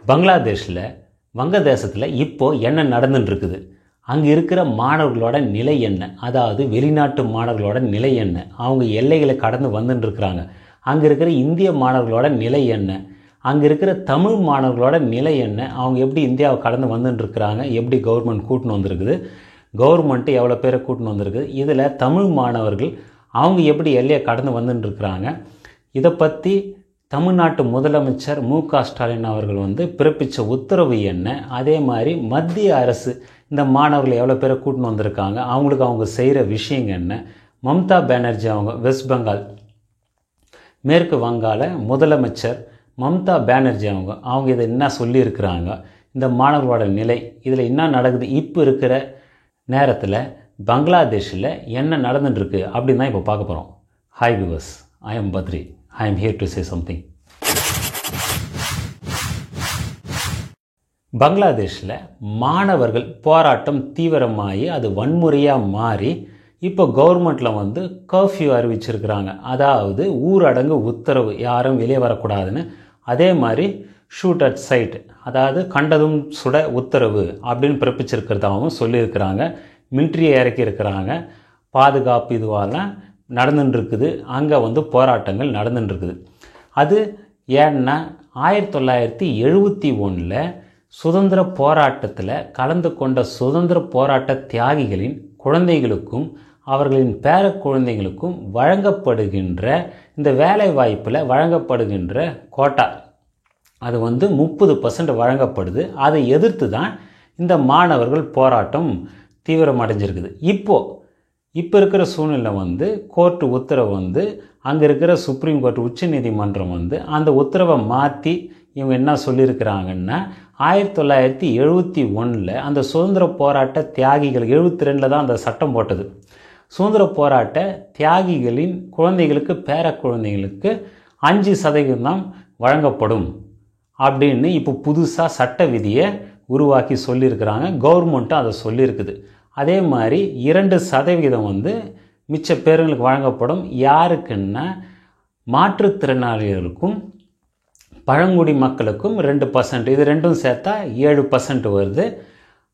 பங்களாதேஷில் வங்கதேசத்தில் இப்போது என்ன நடந்துட்டு இருக்குது, அங்கே இருக்கிற மாணவர்களோட நிலை என்ன, அதாவது வெளிநாட்டு மாணவர்களோட நிலை என்ன, அவங்க எல்லைகளை கடந்து வந்துட்டுருக்குறாங்க, அங்கே இருக்கிற இந்திய மாணவர்களோட நிலை என்ன, அங்கே இருக்கிற தமிழ் மாணவர்களோட நிலை என்ன, அவங்க எப்படி இந்தியாவை கடந்து வந்துட்டுருக்குறாங்க, எப்படி கவர்மெண்ட் கூட்டின்னு வந்திருக்குது, கவர்மெண்ட்டு எவ்வளோ பேரை கூட்டின்னு வந்திருக்குது, இதில் தமிழ் மாணவர்கள் அவங்க எப்படி எல்லையை கடந்து வந்துட்டுருக்குறாங்க, இதை பற்றி தமிழ்நாட்டு முதலமைச்சர் மு.க. ஸ்டாலின் அவர்கள் பிறப்பித்த உத்தரவு என்ன, அதே மாதிரி மத்திய அரசு இந்த மாணவர்கள் எவ்வளோ பேரை கூட்டின்னு வந்திருக்காங்க, அவங்களுக்கு அவங்க செய்கிற விஷயங்க என்ன, மம்தா பானர்ஜி அவங்க வெஸ்ட் பெங்கால் மேற்கு வங்காள முதலமைச்சர் மம்தா பானர்ஜி அவங்க இதை என்ன சொல்லியிருக்கிறாங்க, இந்த மாணவர்களோட நிலை, இதில் என்ன நடக்குது, இப்போ இருக்கிற நேரத்தில் பங்களாதேஷில் என்ன நடந்துட்டுருக்கு அப்படின்னு தான் இப்போ பார்க்க போகிறோம். Hi viewers, I am Badri. I am here to say something. பங்களாதேஷில் மாணவர்கள் போராட்டம் தீவிரமாகி அது வன்முறையாக மாறி இப்போ கவர்மெண்ட்டில் கர்ஃப்யூ அறிவிச்சிருக்கிறாங்க. அதாவது ஊரடங்கு உத்தரவு, யாரும் வெளியே வரக்கூடாதுன்னு. அதே மாதிரி ஷூட் அட் சைட், அதாவது கண்டதும் சுட உத்தரவு அப்படின்னு பிறப்பிச்சிருக்கிறதாகவும் சொல்லியிருக்கிறாங்க. மிலிட்ரியை இறக்கியிருக்கிறாங்க. பாதுகாப்பு இதுவாலாம் நடந்துட்டுருக்குது. அங்கே போராட்டங்கள் நடந்துட்டுருக்குது. அது ஏன்னா 1971 சுதந்திர போராட்டத்தில் கலந்து கொண்ட சுதந்திர போராட்ட தியாகிகளின் குழந்தைகளுக்கும் அவர்களின் பேர குழந்தைகளுக்கும் வழங்கப்படுகின்ற இந்த வேலை வாய்ப்பில் வழங்கப்படுகின்ற கோட்டா அது 30% வழங்கப்படுது. அதை எதிர்த்து தான் இந்த மாணவர்கள் போராட்டம் தீவிரமடைஞ்சிருக்குது. இப்போ இருக்கிற சூழ்நிலை கோர்ட்டு உத்தரவு அங்கே இருக்கிற சுப்ரீம் கோர்ட் உச்ச நீதிமன்றம் அந்த உத்தரவை மாற்றி இவங்க என்ன சொல்லியிருக்கிறாங்கன்னா 1971 அந்த சுதந்திர போராட்ட தியாகிகள் 72 தான் அந்த சட்டம் போட்டது. சுதந்திர போராட்ட தியாகிகளின் குழந்தைகளுக்கு பேர குழந்தைகளுக்கு 5% வழங்கப்படும் அப்படின்னு இப்போ புதுசாக சட்ட விதியை உருவாக்கி சொல்லியிருக்கிறாங்க. கவர்மெண்ட்டும் அதை சொல்லியிருக்குது. அதே மாதிரி 2% மிச்ச பேருங்களுக்கு வழங்கப்படும். யாருக்குன்னா மாற்றுத்திறனாளிகளுக்கும் பழங்குடி மக்களுக்கும் 2%. இது ரெண்டும் சேர்த்தா 7% வருது.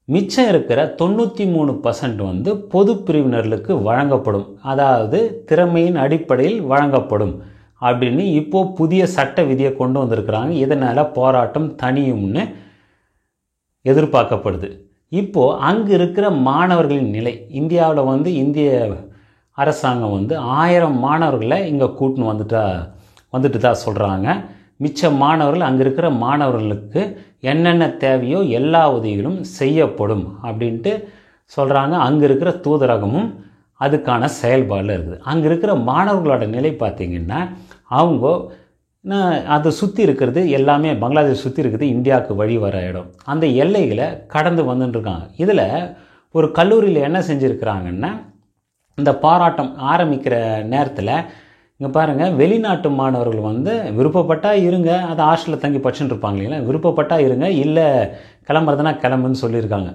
மிச்சம் இருக்கிற 93% பொது பிரிவினர்களுக்கு வழங்கப்படும். அதாவது திறமையின் அடிப்படையில் வழங்கப்படும் அப்படின்னு இப்போது புதிய சட்ட விதியை கொண்டு வந்திருக்கிறாங்க. இதனால் போராட்டம் தனியும்னு எதிர்பார்க்கப்படுது. இப்போது அங்கே இருக்கிற மாணவர்களின் நிலை, இந்தியாவில் இந்திய அரசாங்கம் 1000 மாணவர்களை இங்கே கூட்டின்னு வந்துட்டு தான் சொல்கிறாங்க. மிச்ச மாணவர்கள் அங்கே இருக்கிற மாணவர்களுக்கு என்னென்ன தேவையோ எல்லா உதவிகளும் செய்யப்படும் அப்படின்ட்டு சொல்கிறாங்க. அங்கே இருக்கிற தூதரகமும் அதுக்கான செயல்பாடில் இருக்குது. அங்கே இருக்கிற மாணவர்களோட நிலை பார்த்திங்கன்னா அவங்க அதை சுற்றி இருக்கிறது எல்லாமே பங்களாதேஷ் சுற்றி இருக்கிறது இந்தியாவுக்கு வழி வர இடம். அந்த எல்லைகளை கடந்து வந்துட்டுருக்காங்க. இதில் ஒரு கல்லூரியில் என்ன செஞ்சுருக்கிறாங்கன்னா இந்த போராட்டம் ஆரம்பிக்கிற நேரத்தில் இங்கே பாருங்கள், வெளிநாட்டு மாணவர்கள் விருப்பப்பட்டால் இருங்க, அதை ஹாஸ்டலில் தங்கி படிச்சுட்டு இருப்பாங்க இல்லைங்களா, விருப்பப்பட்டால் இருங்க, இல்லை கிளம்புறதுனா கிளம்புன்னு சொல்லியிருக்காங்க.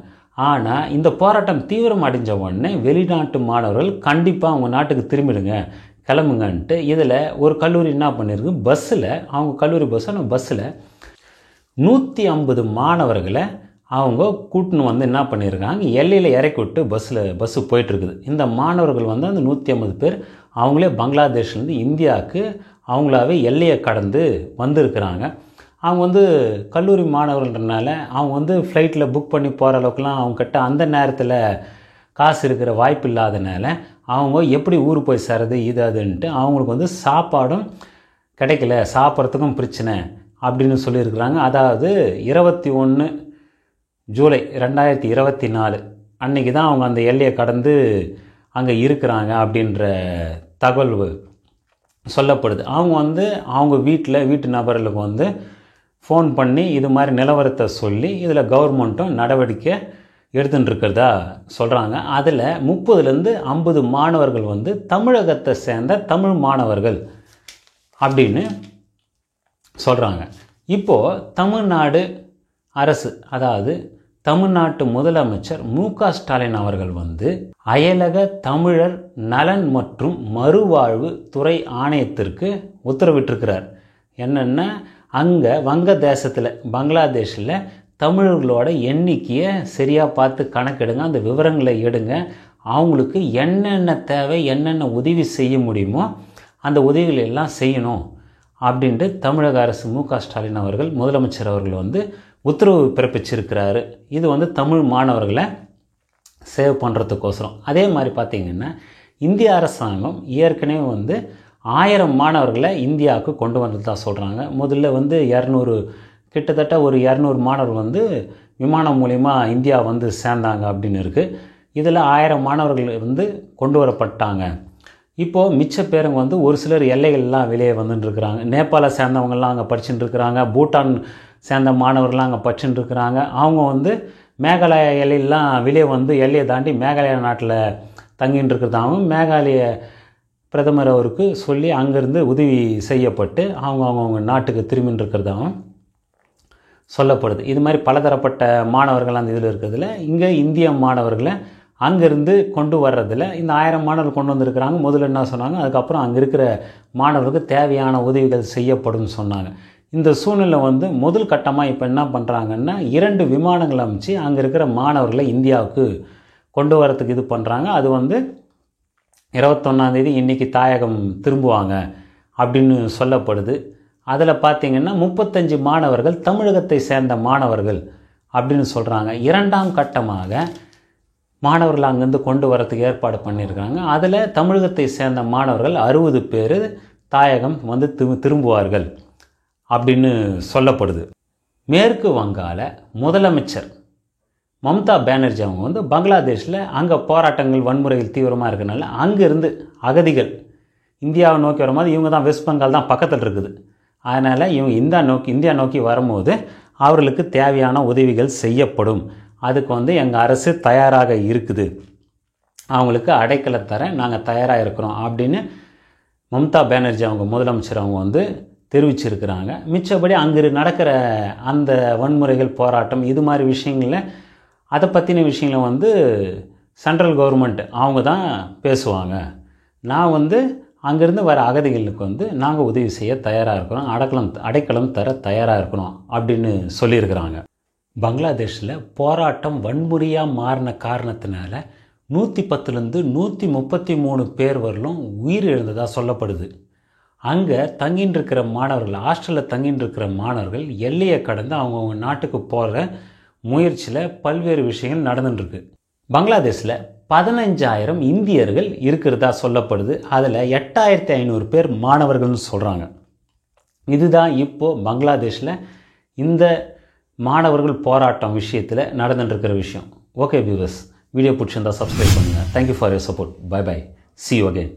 ஆனால் இந்த போராட்டம் தீவிரம் அடைஞ்ச உடனே வெளிநாட்டு மாணவர்கள் கண்டிப்பாக அவங்க நாட்டுக்கு திரும்பிடுங்க, கிளம்புங்கன்ட்டு இதில் ஒரு கல்லூரி என்ன பண்ணியிருக்கு, பஸ்ஸில் அவங்க கல்லூரி பஸ்ஸில் 150 மாணவர்களை அவங்க கூட்டின்னு என்ன பண்ணியிருக்காங்க, எல்லையில் இறக்கி விட்டு பஸ்ஸு போயிட்டுருக்குது. இந்த மாணவர்கள் அந்த 150 பேர் அவங்களே பங்களாதேஷ்லேருந்து இந்தியாவுக்கு அவங்களாவே எல்லையை கடந்து வந்திருக்கிறாங்க. அவங்க கல்லூரி மாணவர்கள்ன்றனால அவங்க ஃப்ளைட்டில் புக் பண்ணி போகிற அளவுக்குலாம் அவங்கக்கிட்ட அந்த நேரத்தில் காசு இருக்கிற வாய்ப்பு இல்லாதனால அவங்க எப்படி ஊர் போய் சேரது இது அதுன்ட்டு அவங்களுக்கு சாப்பாடும் கிடைக்கல, சாப்பிட்றதுக்கும் பிரச்சனை அப்படின்னு சொல்லியிருக்கிறாங்க. அதாவது 21 ஜூலை 2024 அன்றைக்கி தான் அவங்க அந்த எல்லையை கடந்து அங்கே இருக்கிறாங்க அப்படின்ற தகவல் சொல்லப்படுது. அவங்க அவங்க வீட்டு நபர்களுக்கு ஃபோன் பண்ணி இது மாதிரி நிலவரத்தை சொல்லி இதில் கவர்மெண்ட்டும் நடவடிக்கை எடுத்துகிட்டு இருக்கிறதா சொல்கிறாங்க. அதில் 30லேருந்து 50 மாணவர்கள் தமிழகத்தை சேர்ந்த தமிழ் மாணவர்கள் அப்படின்னு சொல்கிறாங்க. இப்போது தமிழ்நாடு அரசு, அதாவது தமிழ்நாட்டு முதலமைச்சர் மு.க. ஸ்டாலின் அவர்கள் அயலக தமிழர் நலன் மற்றும் மறுவாழ்வு துறை ஆணையத்திற்கு உத்தரவிட்டிருக்கிறார். என்னென்னா அங்கே வங்க தேசத்தில் பங்களாதேஷில் தமிழர்களோட எண்ணிக்கையை சரியாக பார்த்து கணக்கெடுங்க, அந்த விவரங்களை எடுங்க. அவங்களுக்கு என்னென்ன தேவை, என்னென்ன உதவி செய்ய முடியுமோ அந்த உதவிகளை எல்லாம் செய்யணும் அப்படின்ட்டு தமிழக அரசு மு.க. ஸ்டாலின் அவர்கள், முதலமைச்சர் அவர்கள் வந்து உத்தரவு பிறப்பிச்சிருக்கிறாரு. இது வந்து தமிழ் மாணவர்களை சேவ் பண்ணுறதுக்கோசரம். அதே மாதிரி பார்த்திங்கன்னா இந்திய அரசாங்கம் ஏற்கனவே வந்து 1000 மாணவர்களை இந்தியாவுக்கு கொண்டு வந்ததா சொல்கிறாங்க. முதல்ல வந்து கிட்டத்தட்ட ஒரு 200 மாணவர்கள் வந்து விமானம் மூலிமா இந்தியா வந்து சேர்ந்தாங்க அப்படின்னு இருக்குது. இதில் 1000 மாணவர்கள் வந்து கொண்டு வரப்பட்டாங்க. இப்போது மிச்ச பேருங்க வந்து ஒரு சிலர் எல்லைகள்லாம் வெளியே வந்துட்டுருக்குறாங்க. நேபாளை சேர்ந்தவங்கள்லாம் அங்கே படிச்சுட்டு இருக்கிறாங்க, பூட்டான் சேர்ந்த மாணவர்கள்லாம் அங்கே படிச்சுட்டு இருக்கிறாங்க. அவங்க வந்து மேகாலயா எல்லையெல்லாம் வெளியே வந்து எல்லையை தாண்டி மேகாலயா நாட்டில் தங்கின்னு இருக்கிறதாகவும் மேகாலய பிரதமர் அவருக்கு சொல்லி அங்கேருந்து உதவி செய்யப்பட்டு அவங்க நாட்டுக்கு திரும்பின்னு இருக்கிறதாகவும் சொல்லப்படுது. இது மாதிரி பலதரப்பட்ட மாணவர்கள் அந்த இதில் இருக்கிறதுல இங்கே இந்திய மாணவர்களை அங்கேருந்து கொண்டு வர்றதில் இந்த 1000 மாணவர்கள் கொண்டு வந்திருக்கிறாங்க. முதல்ல என்ன சொன்னாங்க, அதுக்கப்புறம் அங்கே இருக்கிற மாணவர்களுக்கு தேவையான உதவிகள் செய்யப்படும் சொன்னாங்க. இந்த சூழ்நிலை வந்து முதல் கட்டமாக இப்போ என்ன பண்ணுறாங்கன்னா 2 விமானங்கள் அமைச்சு அங்கே இருக்கிற மாணவர்களை இந்தியாவுக்கு கொண்டு வரத்துக்கு இது பண்ணுறாங்க. அது வந்து 21ஆம் தேதி இன்றைக்கி தாயகம் திரும்புவாங்க அப்படின்னு சொல்லப்படுது. அதில் பார்த்திங்கன்னா 35 மாணவர்கள் தமிழகத்தை சேர்ந்த மாணவர்கள் அப்படின்னு சொல்கிறாங்க. 2ஆம் கட்டமாக மாணவர்கள் அங்கேருந்து கொண்டு வரத்துக்கு ஏற்பாடு பண்ணியிருக்காங்க. அதில் தமிழகத்தை சேர்ந்த மாணவர்கள் 60 பேர் தாயகம் வந்து திரும்புவார்கள் அப்படின்னு சொல்லப்படுது. மேற்கு வங்காள முதலமைச்சர் மம்தா பானர்ஜி அவங்க வந்து பங்களாதேஷில் அங்கே போராட்டங்கள் வன்முறைகள் தீவிரமாக இருக்கிறனால அங்கேருந்து அகதிகள் இந்தியாவை நோக்கி வரும்போது இவங்க தான் வெஸ்ட் பெங்கால் தான் பக்கத்தில் இருக்குது. அதனால் இவங்க இந்தியா நோக்கி வரும்போது அவர்களுக்கு தேவையான உதவிகள் செய்யப்படும். அதுக்கு வந்து எங்கள் அரசு தயாராக இருக்குது, அவங்களுக்கு அடைக்கலை தர நாங்கள் தயாராக இருக்கிறோம் அப்படின்னு மம்தா பானர்ஜி அவங்க முதலமைச்சர் அவங்க வந்து தெரிவிச்சிருக்கிறாங்க. மிச்சபடி அங்கே நடக்கிற அந்த வன்முறைகள் போராட்டம் இது மாதிரி விஷயங்களில் அதை பற்றின விஷயங்களை வந்து சென்ட்ரல் கவர்மெண்ட் அவங்க தான் பேசுவாங்க. நான் வந்து அங்கேருந்து வர அகதிகளுக்கு வந்து நாங்கள் உதவி செய்ய தயாராக இருக்கிறோம், அடைக்கலம் தர தயாராக இருக்கிறோம் அப்படின்னு சொல்லியிருக்கிறாங்க. பங்களாதேஷில் போராட்டம் வன்முறையாக மாறின காரணத்தினால 110லேருந்து 133 பேர் வரலும் உயிரிழந்ததாக சொல்லப்படுது. அங்கே தங்கின்னு இருக்கிற மாணவர்கள், ஹாஸ்டலில் தங்கின்னு இருக்கிற மாணவர்கள் எல்லையை கடந்து அவங்கவுங்க நாட்டுக்கு போகிற முயற்சியில் பல்வேறு விஷயங்கள் நடந்துட்டுருக்கு. பங்களாதேஷில் 15,000 இந்தியர்கள் இருக்கிறதா சொல்லப்படுது. அதில் 8,500 பேர் மாணவர்கள்னு சொல்கிறாங்க. இதுதான் இப்போது பங்களாதேஷில் இந்த மாணவர்கள் போராட்டம் விஷயத்தில் நடந்துட்டுருக்கிற விஷயம். ஓகே வியூவர்ஸ், வீடியோ பிடிச்சிருந்தால் சப்ஸ்கிரைப் பண்ணுங்கள். Thank you for your support. Bye bye, see you again.